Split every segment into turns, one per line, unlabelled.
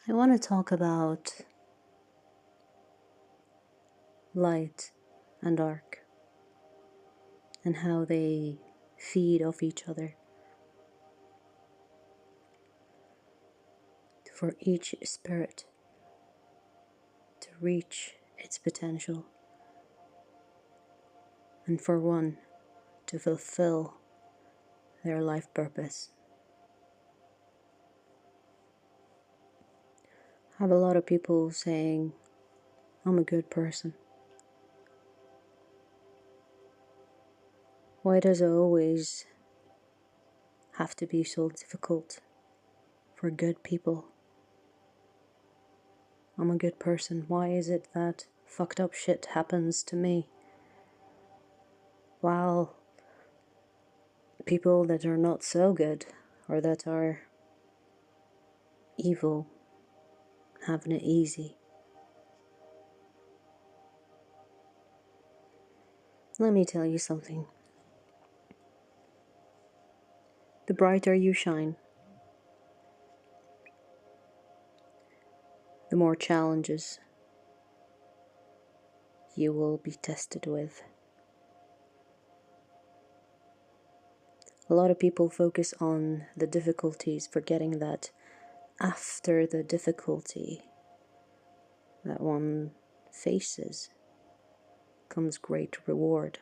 I want to talk about light and dark and how they feed off each other. For each spirit to reach its potential, and for one to fulfill their life purpose. I have a lot of people saying, I'm a good person. Why does it always have to be so difficult for good people? I'm a good person. Why is it that fucked up shit happens to me, while people that are not so good or that are evil having it easy? Let me tell you something. The brighter you shine, the more challenges you will be tested with. A lot of people focus on the difficulties, forgetting that after the difficulty that one faces comes great reward.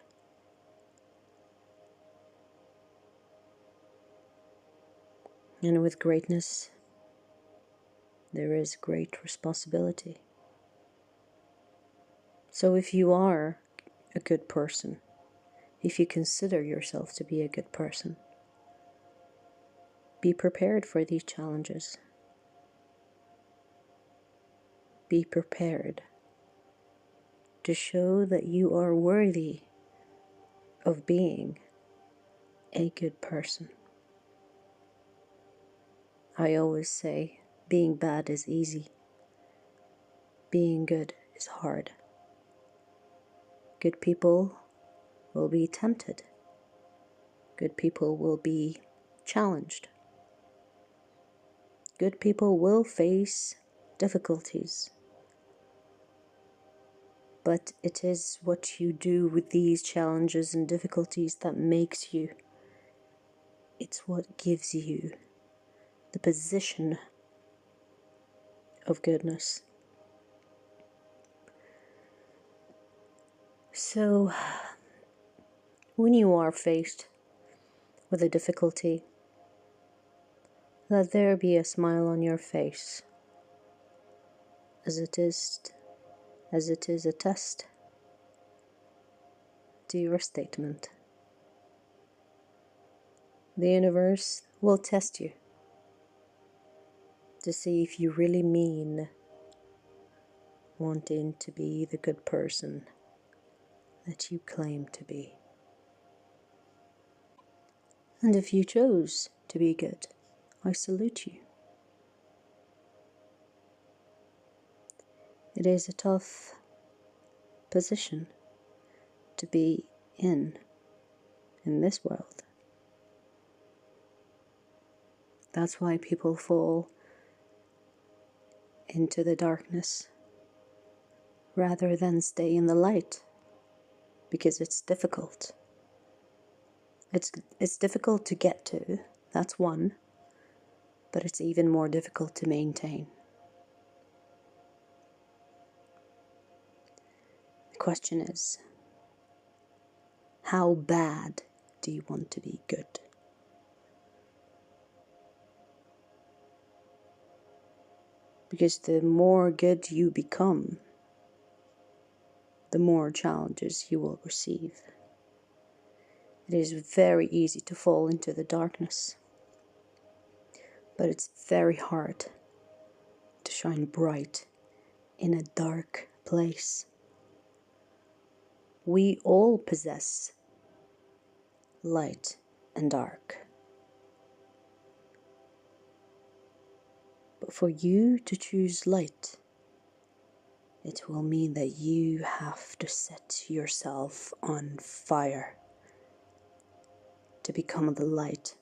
And with greatness, there is great responsibility. So if you are a good person, if you consider yourself to be a good person, be prepared for these challenges. Be prepared to show that you are worthy of being a good person. I always say, being bad is easy. Being good is hard. Good people will be tempted. Good people will be challenged. Good people will face difficulties. But it is what you do with these challenges and difficulties that makes you. It's what gives you the position of goodness. So, when you are faced with a difficulty, let there be a smile on your face, as it is a test to your statement. The universe will test you to see if you really mean wanting to be the good person that you claim to be. And if you chose to be good, I salute you. It is a tough position to be in this world. That's why people fall into the darkness rather than stay in the light, because it's difficult. It's difficult to get to, that's one, but it's even more difficult to maintain. The question is, how bad do you want to be good? Because the more good you become, the more challenges you will receive. It is very easy to fall into the darkness, but it's very hard to shine bright in a dark place. We all possess light and dark. But for you to choose light, it will mean that you have to set yourself on fire to become the light.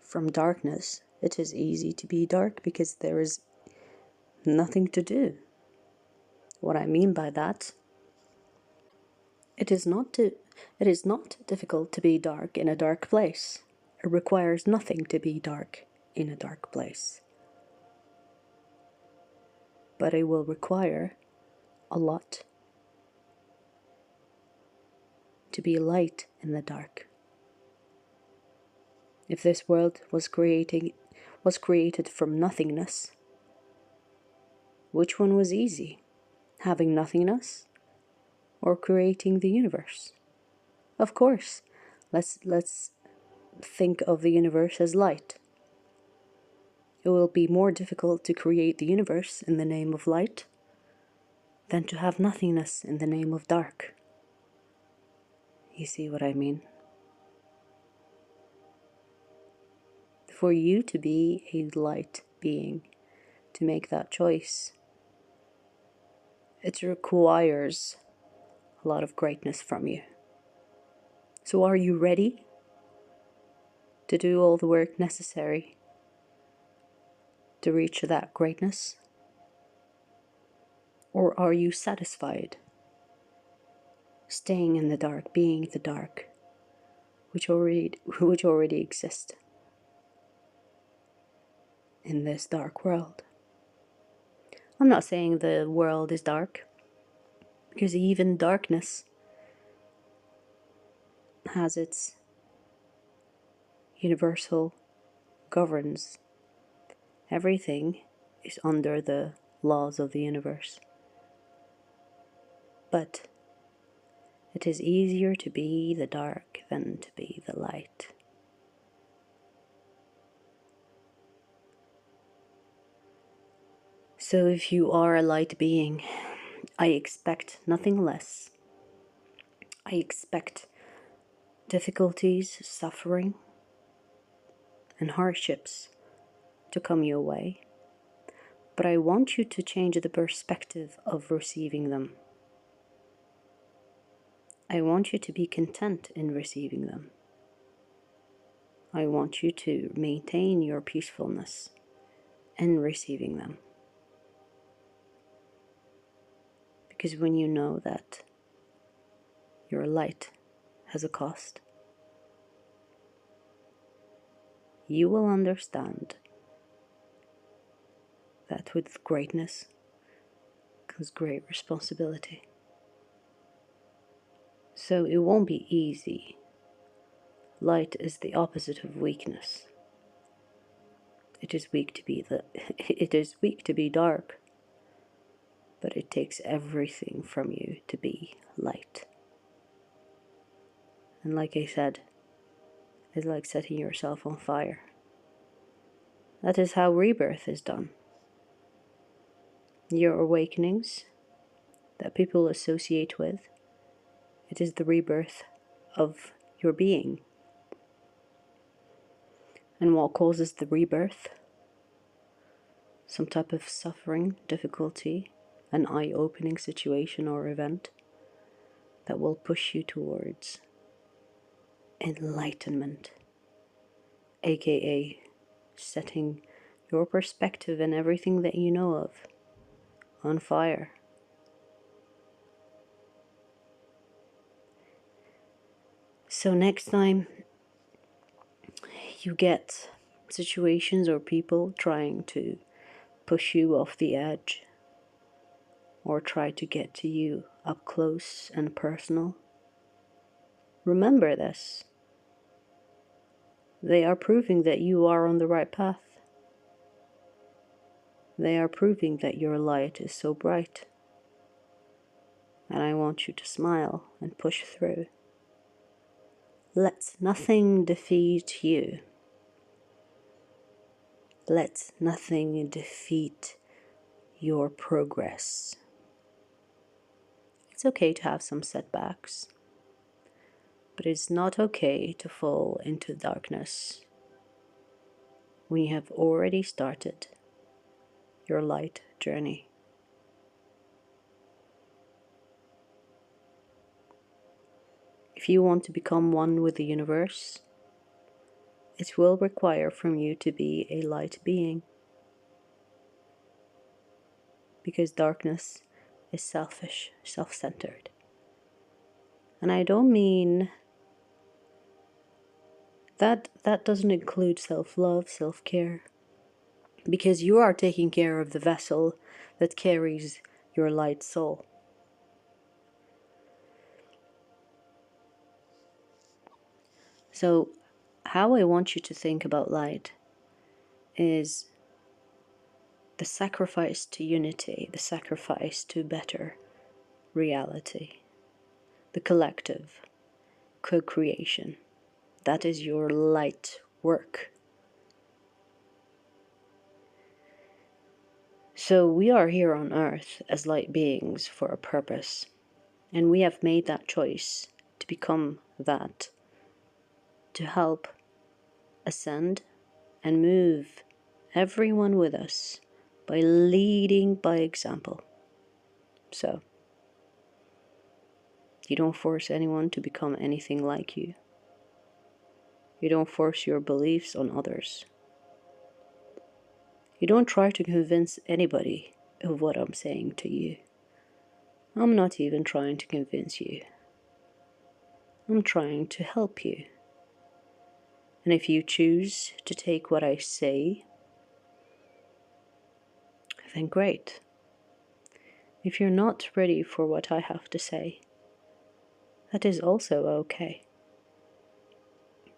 from darkness, it is easy to be dark because there is nothing to do. What I mean by that, it is not difficult to be dark in a dark place. It requires nothing to be dark in a dark place. But it will require a lot to be light in the dark. If this world was created from nothingness, which one was easy? Having nothingness or creating the universe? Of course, let's think of the universe as light. It will be more difficult to create the universe in the name of light than to have nothingness in the name of dark. You see what I mean? For you to be a light being, to make that choice, it requires a lot of greatness from you. So are you ready to do all the work necessary to reach that greatness? Or are you satisfied staying in the dark, being the dark, which already exists in this dark world? I'm not saying the world is dark, because even darkness has its universal governs. Everything is under the laws of the universe. But it is easier to be the dark than to be the light. So if you are a light being, I expect nothing less. I expect difficulties, suffering, and hardships to come your way. But I want you to change the perspective of receiving them. I want you to be content in receiving them. I want you to maintain your peacefulness in receiving them. Because when you know that your light has a cost, you will understand that with greatness comes great responsibility. So it won't be easy. Light is the opposite of weakness. It is weak to be dark, but it takes everything from you to be light. And like I said, it's like setting yourself on fire. That is how rebirth is done. Your awakenings that people associate with, it is the rebirth of your being. And what causes the rebirth? Some type of suffering, difficulty, an eye-opening situation or event that will push you towards enlightenment, aka setting your perspective and everything that you know of on fire. So next time you get situations or people trying to push you off the edge or try to get to you up close and personal, remember this. They are proving that you are on the right path. They are proving that your light is so bright. And I want you to smile and push through. Let nothing defeat you. Let nothing defeat your progress. It's okay to have some setbacks, but it's not okay to fall into darkness when you have already started your light journey. If you want to become one with the universe, it will require from you to be a light being. Because darkness is selfish, self-centered. And I don't mean that doesn't include self-love, self-care. Because you are taking care of the vessel that carries your light soul. So, how I want you to think about light is the sacrifice to unity, the sacrifice to better reality, the collective co-creation. That is your light work. So we are here on earth as light beings for a purpose, and we have made that choice to become that, to help ascend and move everyone with us by leading by example. So, you don't force anyone to become anything like you. You don't force your beliefs on others. You don't try to convince anybody of what I'm saying to you. I'm not even trying to convince you. I'm trying to help you. And if you choose to take what I say, then great. If you're not ready for what I have to say, that is also okay.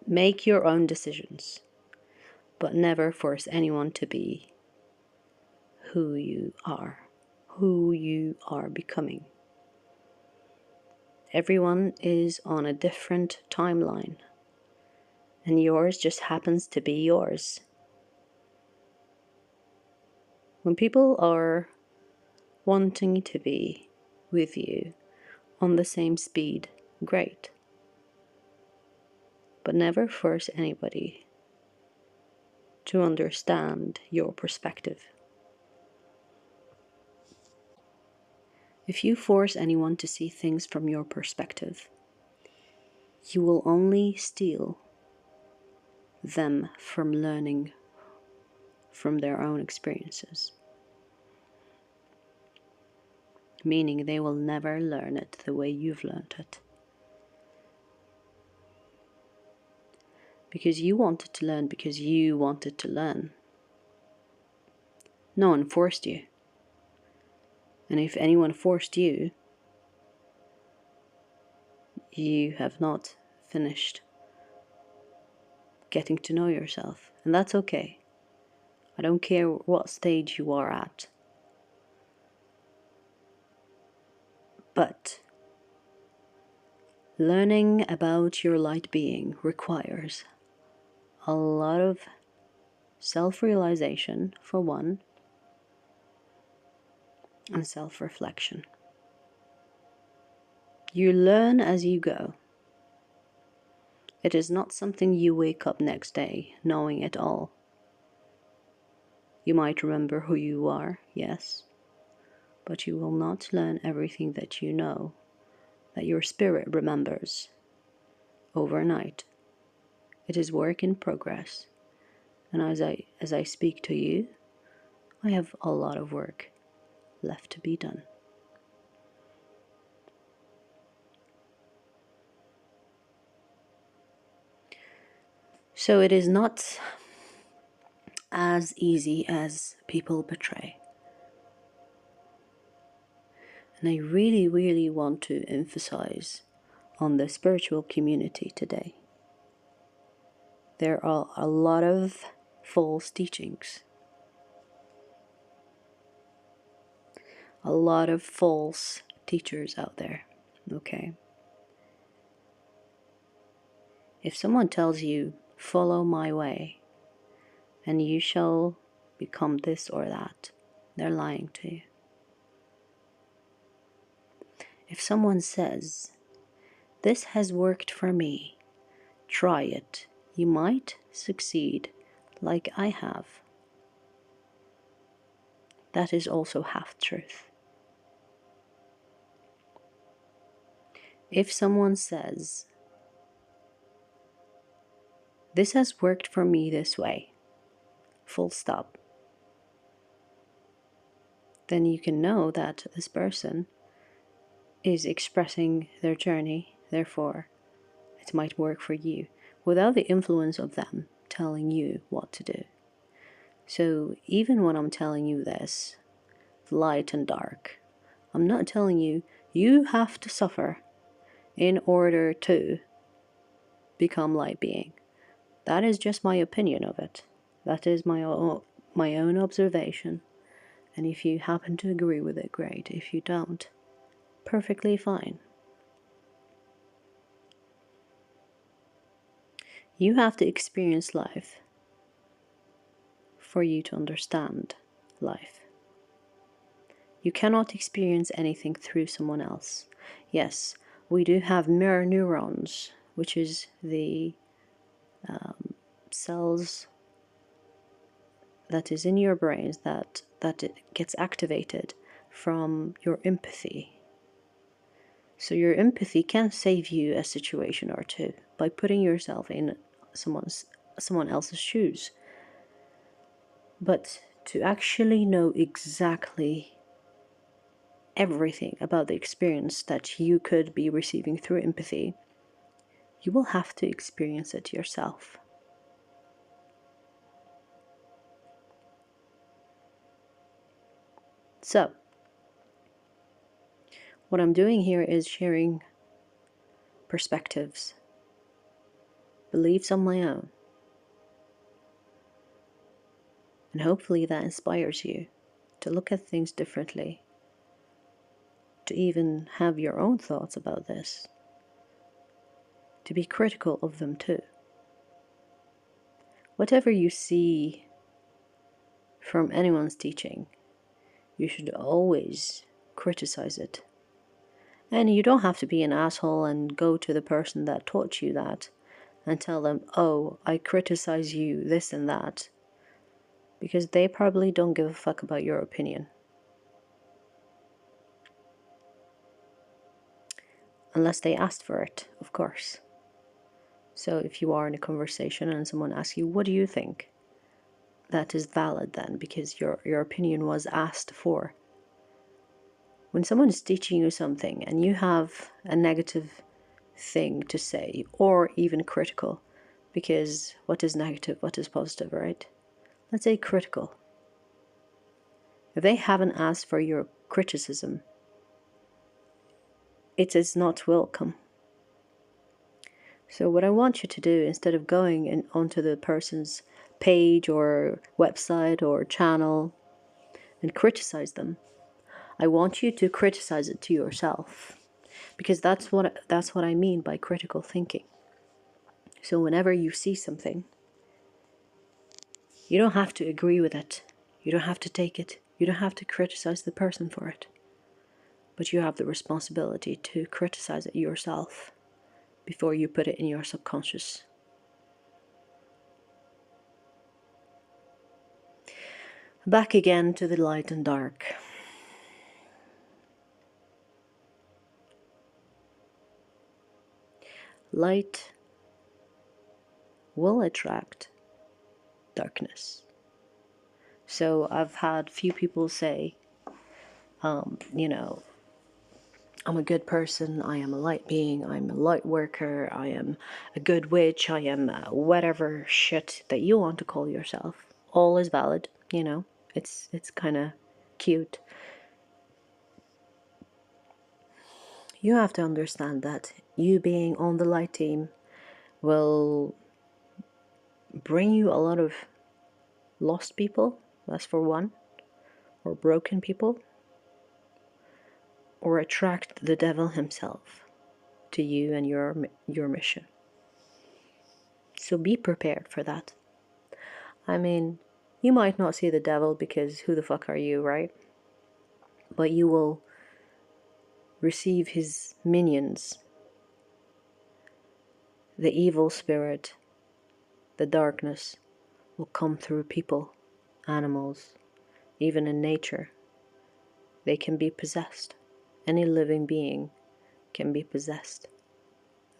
Make your own decisions, but never force anyone to be who you are becoming. Everyone is on a different timeline, and yours just happens to be yours. When people are wanting to be with you on the same speed, great. But never force anybody to understand your perspective. If you force anyone to see things from your perspective, you will only steal them from learning from their own experiences. Meaning they will never learn it the way you've learned it. Because you wanted to learn because you wanted to learn. No one forced you. And if anyone forced you, you have not finished getting to know yourself. And that's okay. I don't care what stage you are at. But learning about your light being requires a lot of self-realization, for one, and self-reflection. You learn as you go. It is not something you wake up next day knowing it all. You might remember who you are, yes, but you will not learn everything that you know, that your spirit remembers, overnight. It is work in progress, and as I speak to you, I have a lot of work left to be done. So it is not as easy as people portray. And I really, really want to emphasize on the spiritual community today. There are a lot of false teachings. A lot of false teachers out there, okay? If someone tells you, follow my way, and you shall become this or that, they're lying to you. If someone says, this has worked for me, try it, you might succeed like I have, that is also half-truth. If someone says, This has worked for me this way. Full stop. Then you can know that this person is expressing their journey, therefore it might work for you without the influence of them telling you what to do. So even when I'm telling you this, light and dark, I'm not telling you you have to suffer in order to become light being. That is just my opinion of it. That is my own observation. And if you happen to agree with it, great. If you don't, perfectly fine. You have to experience life for you to understand life. You cannot experience anything through someone else. Yes, we do have mirror neurons, which is the cells that is in your brains that it gets activated from your empathy. So your empathy can save you a situation or two by putting yourself in someone else's shoes. But to actually know exactly everything about the experience that you could be receiving through empathy, you will have to experience it yourself. So, what I'm doing here is sharing perspectives, beliefs on my own. And hopefully that inspires you to look at things differently, to even have your own thoughts about this, to be critical of them too. Whatever you see from anyone's teaching, you should always criticize it. And you don't have to be an asshole and go to the person that taught you that and tell them, oh, I criticize you, this and that. Because they probably don't give a fuck about your opinion. Unless they asked for it, of course. So if you are in a conversation and someone asks you, what do you think? That is valid then, because your opinion was asked for. When someone is teaching you something and you have a negative thing to say, or even critical, because what is negative, what is positive, right? Let's say critical. If they haven't asked for your criticism, it is not welcome. So what I want you to do, instead of going onto the person's page or website or channel and criticize them, I want you to criticize it to yourself, because that's what I mean by critical thinking. So whenever you see something, you don't have to agree with it. You don't have to take it. You don't have to criticize the person for it. But you have the responsibility to criticize it yourself before you put it in your subconscious. Back again to the light and dark. Light will attract darkness. So I've had few people say, I'm a good person, I am a light being, I'm a light worker, I am a good witch, I am whatever shit that you want to call yourself. All is valid, it's kind of cute. You have to understand that you being on the light team will bring you a lot of lost people, that's for one, or broken people, or attract the devil himself to you and your mission. So be prepared for that. I mean, you might not see the devil because who the fuck are you, right? But you will receive his minions. The evil spirit, the darkness will come through people, animals, even in nature. They can be possessed. Any living being can be possessed.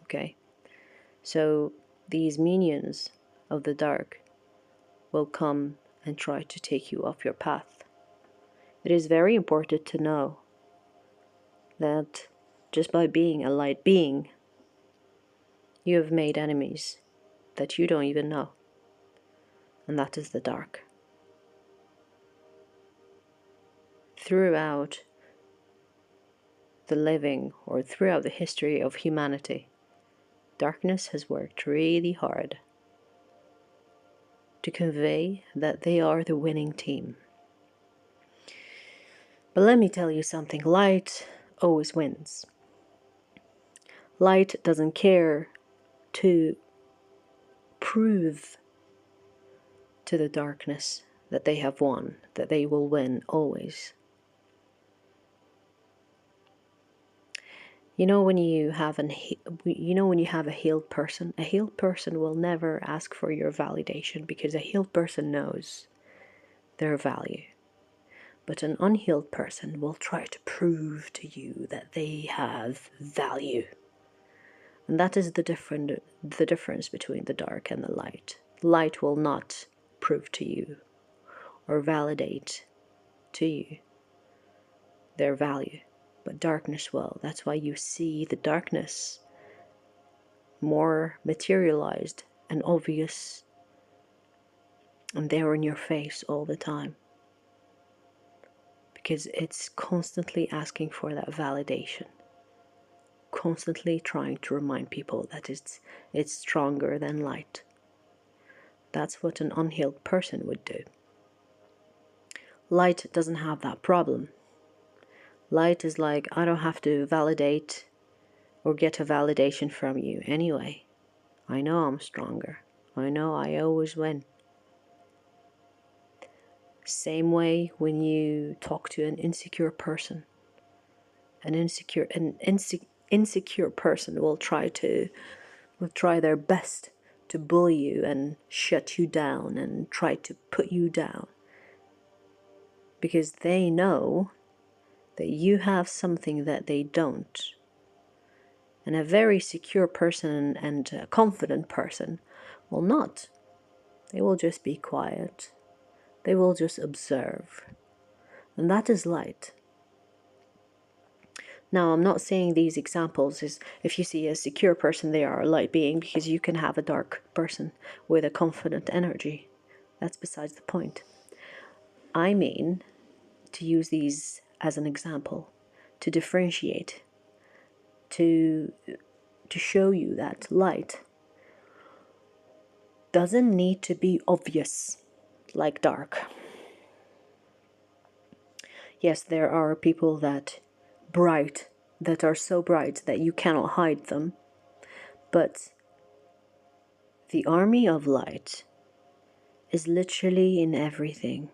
Okay? So these minions of the dark will come and try to take you off your path. It is very important to know that just by being a light being, you have made enemies that you don't even know, and that is the dark. Throughout the living, or throughout the history of humanity, darkness has worked really hard to convey that they are the winning team. But let me tell you something, light always wins. Light doesn't care to prove to the darkness that they have won, that they will win always. You know when you have a healed person will never ask for your validation because a healed person knows their value. But an unhealed person will try to prove to you that they have value. And that is the difference between the dark and the light. Light will not prove to you or validate to you their value, but darkness will. That's why you see the darkness more materialized and obvious, and they're in your face all the time, because it's constantly asking for that validation, constantly trying to remind people that it's stronger than light. That's what an unhealed person would do. Light doesn't have that problem. Light is like, I don't have to validate or get a validation from you anyway. I know I'm stronger. I know I always win. Same way when you talk to an insecure person. An insecure person will try their best to bully you and shut you down and try to put you down, because they know that you have something that they don't. And a very secure person and a confident person will not. They will just be quiet. They will just observe. And that is light. Now, I'm not saying these examples is if you see a secure person, they are a light being, because you can have a dark person with a confident energy. That's besides the point. I mean, to use these as an example, to differentiate, to show you that light doesn't need to be obvious like dark. Yes, there are people that are so bright that you cannot hide them, but the army of light is literally in everything,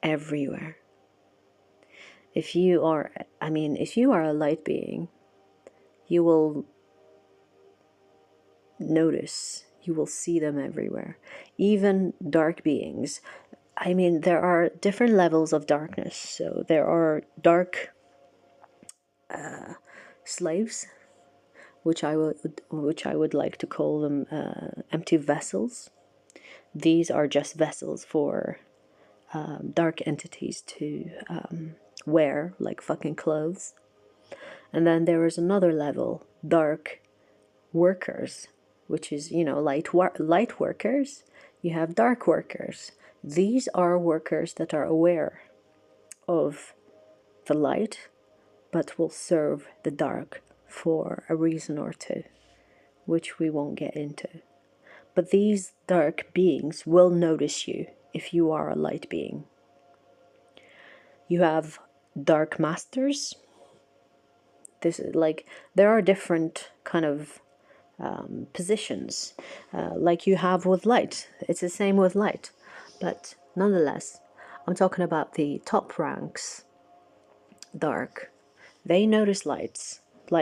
everywhere. If you are a light being, you will notice, you will see them everywhere. Even dark beings. I mean, there are different levels of darkness. So there are dark slaves, which I would like to call them empty vessels. These are just vessels for dark entities to wear, like fucking clothes. And then there is another level, dark workers, which is, light workers. You have dark workers. These are workers that are aware of the light, but will serve the dark for a reason or two, which we won't get into. But these dark beings will notice you if you are a light being. You have dark masters. This is like, there are different kind of positions, like you have with light. It's the same with light, but nonetheless, I'm talking about the top ranks, dark. They notice light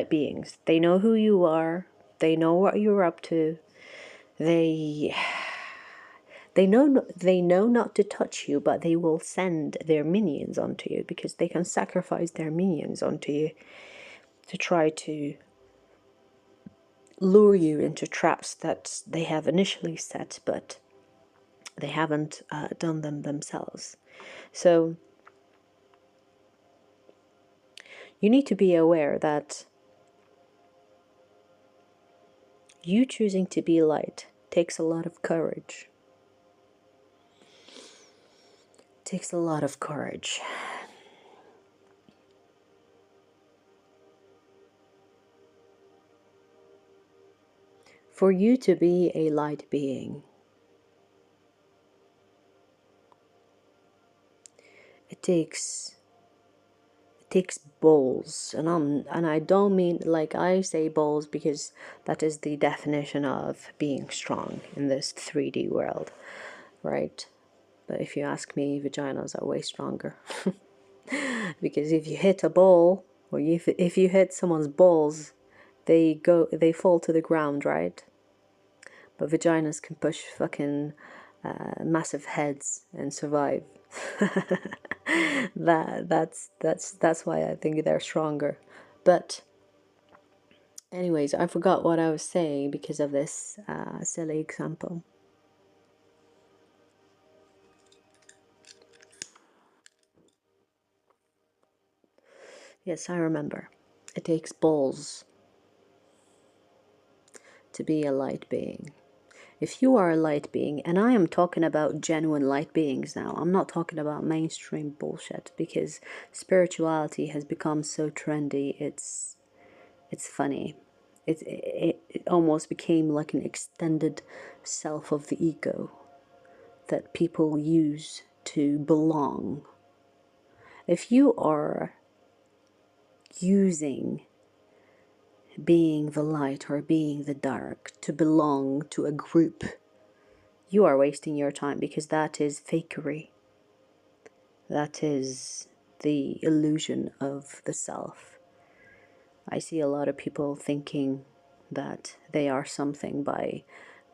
beings. They know who you are. They know what you're up to. They know not to touch you, but they will send their minions onto you, because they can sacrifice their minions onto you to try to lure you into traps that they have initially set, but They haven't done them themselves. So you need to be aware that you choosing to be light takes a lot of courage. Takes a lot of courage. For you to be a light being, it takes balls, and I don't mean like I say balls because that is the definition of being strong in this 3D world, right? But if you ask me, vaginas are way stronger. Because if you hit a ball, or if you hit someone's balls, they fall to the ground, right? But vaginas can push fucking massive heads and survive. That's why I think they're stronger. But anyways, I forgot what I was saying because of this silly example. Yes, I remember. It takes balls to be a light being. If you are a light being, and I am talking about genuine light beings now, I'm not talking about mainstream bullshit, because spirituality has become so trendy, it's funny. It almost became like an extended self of the ego that people use to belong. If you are using being the light or being the dark to belong to a group, you are wasting your time, because that is fakery. That is the illusion of the self. I see a lot of people thinking that they are something by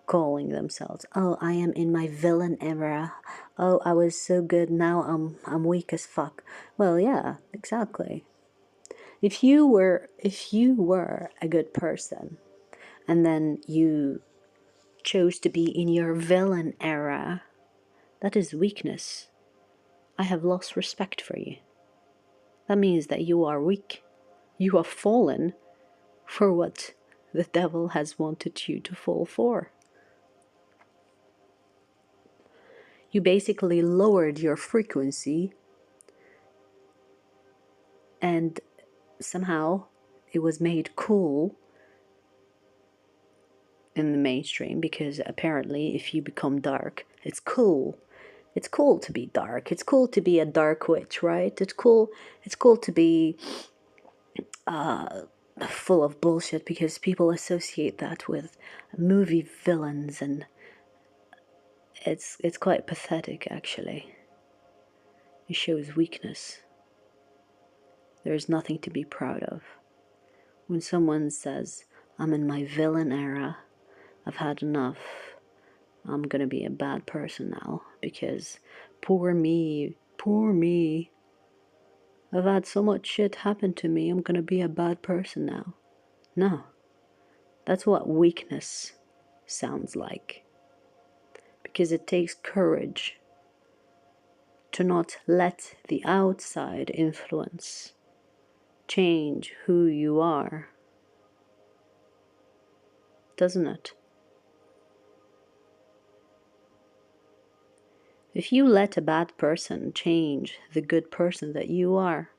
calling themselves, oh, I am in my villain era. Oh, I was so good, now I'm weak as fuck. Well, yeah, exactly. If you were a good person and then you chose to be in your villain era, that is weakness. I have lost respect for you. That means that you are weak. You have fallen for what the devil has wanted you to fall for. You basically lowered your frequency, and somehow it was made cool in the mainstream, because apparently if you become dark, it's cool. It's cool to be dark. It's cool to be a dark witch, right? It's cool to be full of bullshit, because people associate that with movie villains, and it's quite pathetic, actually. It shows weakness. There's nothing to be proud of. When someone says, I'm in my villain era, I've had enough, I'm gonna be a bad person now, because poor me, I've had so much shit happen to me, I'm gonna be a bad person now. No, that's what weakness sounds like. Because it takes courage to not let the outside influence change who you are, doesn't it? If you let a bad person change the good person that you are,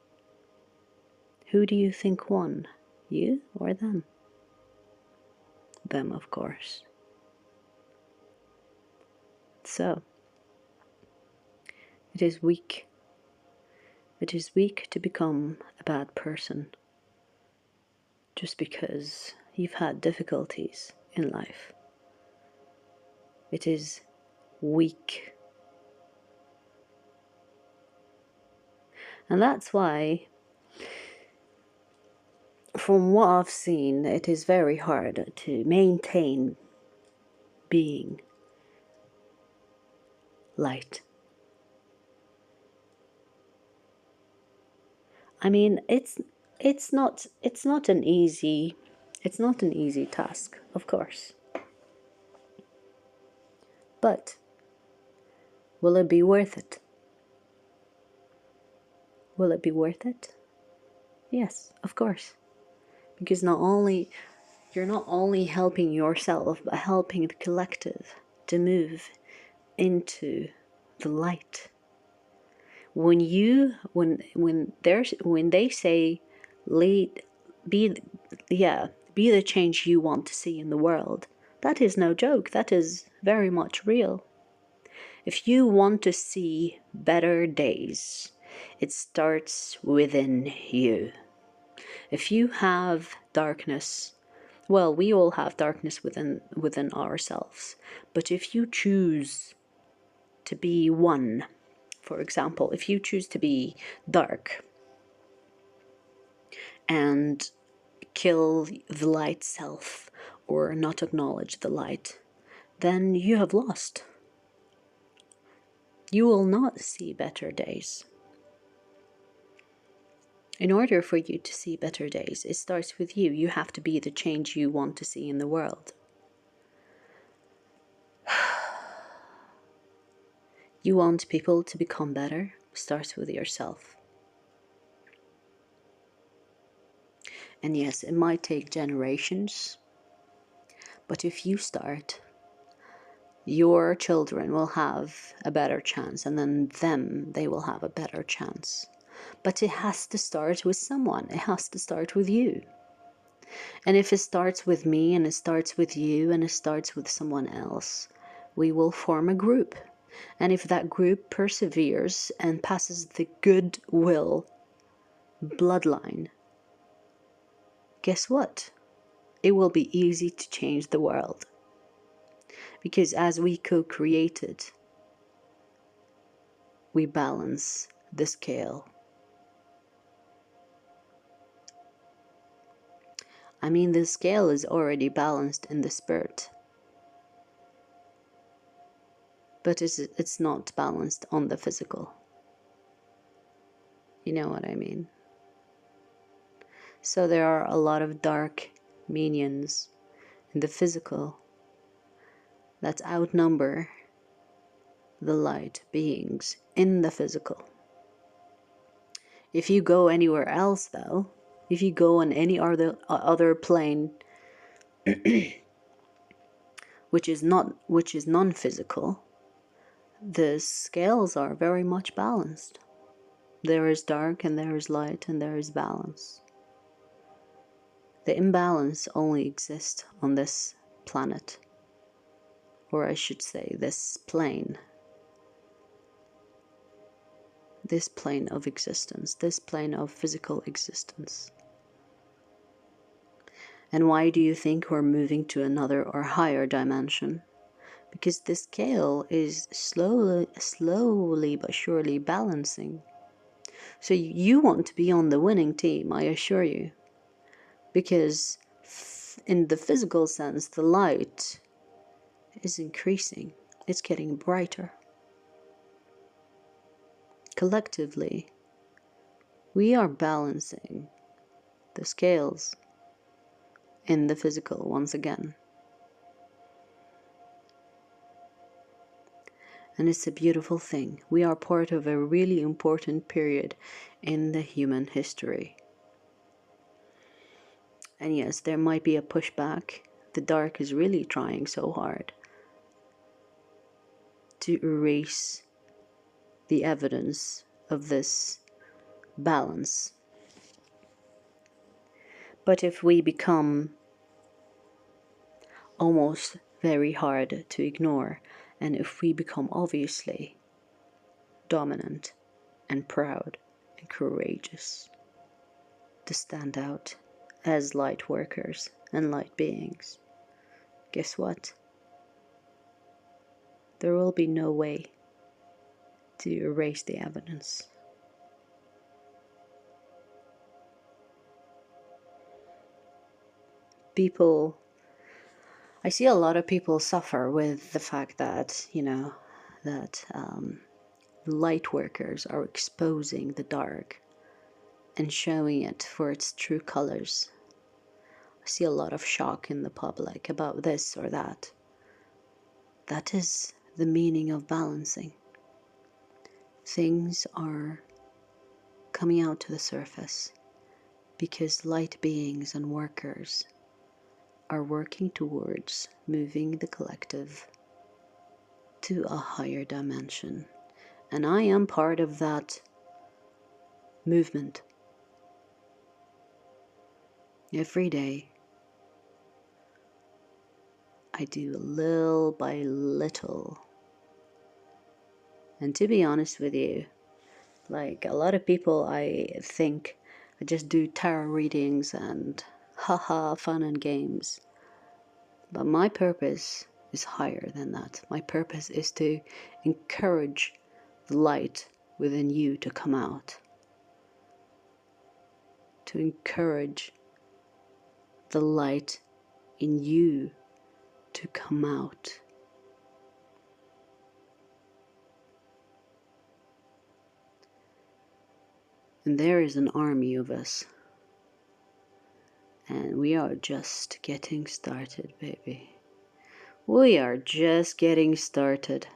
who do you think won? You or them? Them, of course. So, it is weak. It is weak to become a bad person just because you've had difficulties in life. It is weak. And that's why, from what I've seen, it is very hard to maintain being light. I mean, it's not an easy task, of course. But Will it be worth it? Will it be worth it? Yes, of course. Because you're not only helping yourself, but helping the collective to move into the light. When they say lead, be the change you want to see in the world, that is no joke. That is very much real. If you want to see better days, it starts within you. If you have darkness, well, we all have darkness within ourselves. But if you choose to be one, for example, if you choose to be dark and kill the light self or not acknowledge the light, then you have lost. You will not see better days. In order for you to see better days, it starts with you. You have to be the change you want to see in the world. You want people to become better? Starts with yourself. And yes, it might take generations, but if you start, your children will have a better chance, and then they will have a better chance. But it has to start with someone. It has to start with you. And if it starts with me, and it starts with you, and it starts with someone else, we will form a group. And if that group perseveres and passes the goodwill bloodline, guess what? It will be easy to change the world. Because as we co-created, we balance the scale. I mean, the scale is already balanced in the spirit. But it's not balanced on the physical. You know what I mean? So there are a lot of dark minions in the physical that outnumber the light beings in the physical. If you go anywhere else, though, if you go on any other plane, which is non-physical, the scales are very much balanced. There is dark and there is light and there is balance. The imbalance only exists on this planet, or I should say this plane of existence, this plane of physical existence. And why do you think we're moving to another or higher dimension? Because the scale is slowly but surely balancing. So you want to be on the winning team, I assure you. Because in the physical sense, the light is increasing. It's getting brighter. Collectively, we are balancing the scales in the physical once again. And it's a beautiful thing. We are part of a really important period in the human history. And yes, there might be a pushback. The dark is really trying so hard to erase the evidence of this balance. But if we become almost very hard to ignore, and if we become obviously dominant and proud and courageous to stand out as light workers and light beings, guess what? There will be no way to erase the evidence. I see a lot of people suffer with the fact that, light workers are exposing the dark and showing it for its true colors. I see a lot of shock in the public about this or that. That is the meaning of balancing. things are coming out to the surface because light beings and workers are working towards moving the collective to a higher dimension. And I am part of that movement. Every day, I do little by little. And to be honest with you, like a lot of people, I think I just do tarot readings and haha, fun and games. But my purpose is higher than that. My purpose is to encourage the light within you to come out. To encourage the light in you to come out. And there is an army of us. And we are just getting started, baby. We are just getting started.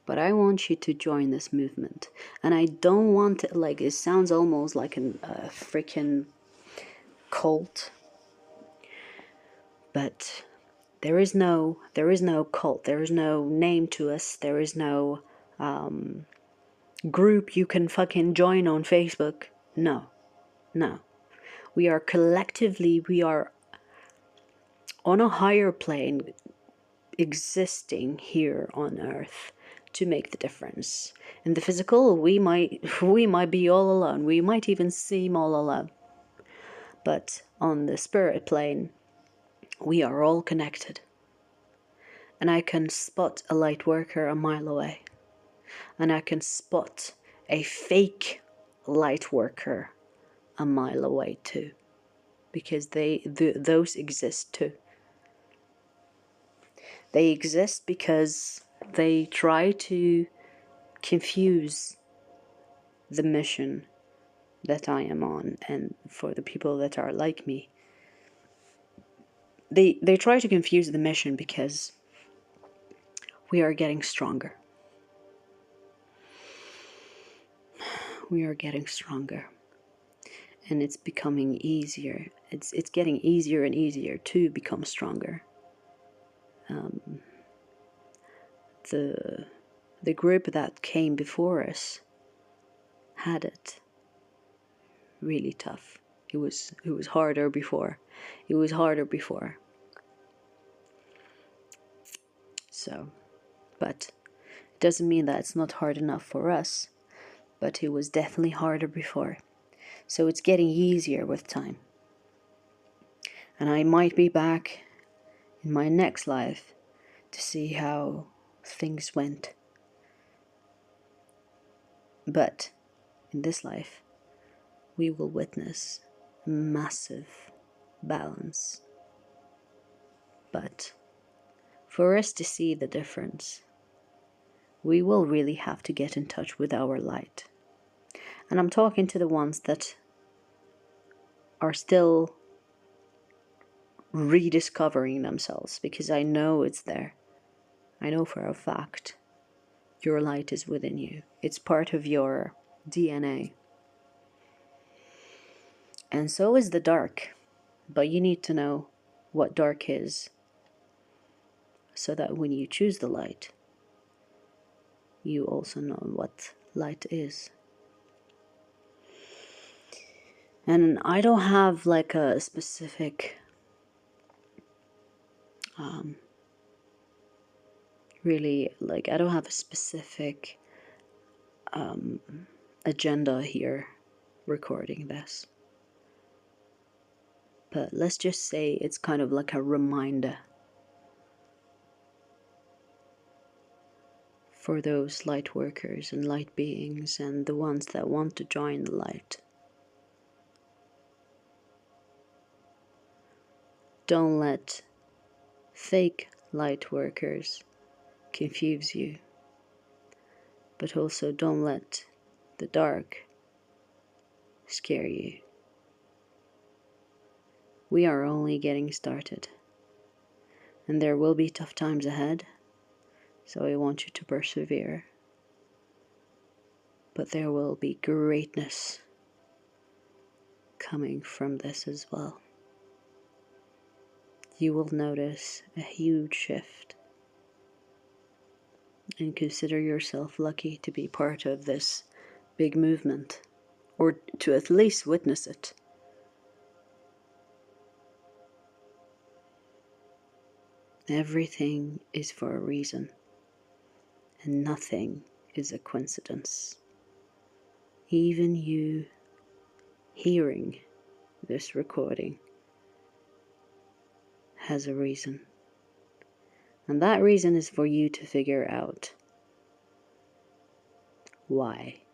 But I want you to join this movement. And I don't want it, like, it sounds almost like a freaking cult. But there is no cult. There is no name to us. There is no group you can fucking join on Facebook. No. We are collectively, we are on a higher plane existing here on Earth to make the difference. In the physical, we might be all alone. We might even seem all alone. But on the spirit plane, we are all connected. And I can spot a light worker a mile away. And I can spot a fake light worker a mile away too. Because those exist too. They exist because they try to confuse the mission that I am on, and for the people that are like me. They try to confuse the mission because we are getting stronger. We are getting stronger. And it's becoming easier. It's getting easier and easier to become stronger. The group that came before us had it really tough. It was harder before. It was harder before. So, but it doesn't mean that it's not hard enough for us. But it was definitely harder before. So it's getting easier with time. And I might be back in my next life to see how things went. But in this life, we will witness massive balance. But for us to see the difference, we will really have to get in touch with our light. And I'm talking to the ones that are still rediscovering themselves, because I know it's there. I know for a fact your light is within you. It's part of your DNA. And so is the dark. But you need to know what dark is, so that when you choose the light, you also know what light is. And I don't have like a specific I don't have a specific agenda here recording this. But let's just say it's kind of like a reminder for those light workers and light beings and the ones that want to join the light. Don't let fake light workers confuse you. But also don't let the dark scare you. We are only getting started. And there will be tough times ahead. So I want you to persevere. But there will be greatness coming from this as well. You will notice a huge shift and consider yourself lucky to be part of this big movement, or to at least witness it. Everything is for a reason, and nothing is a coincidence. Even you hearing this recording has a reason. And that reason is for you to figure out why.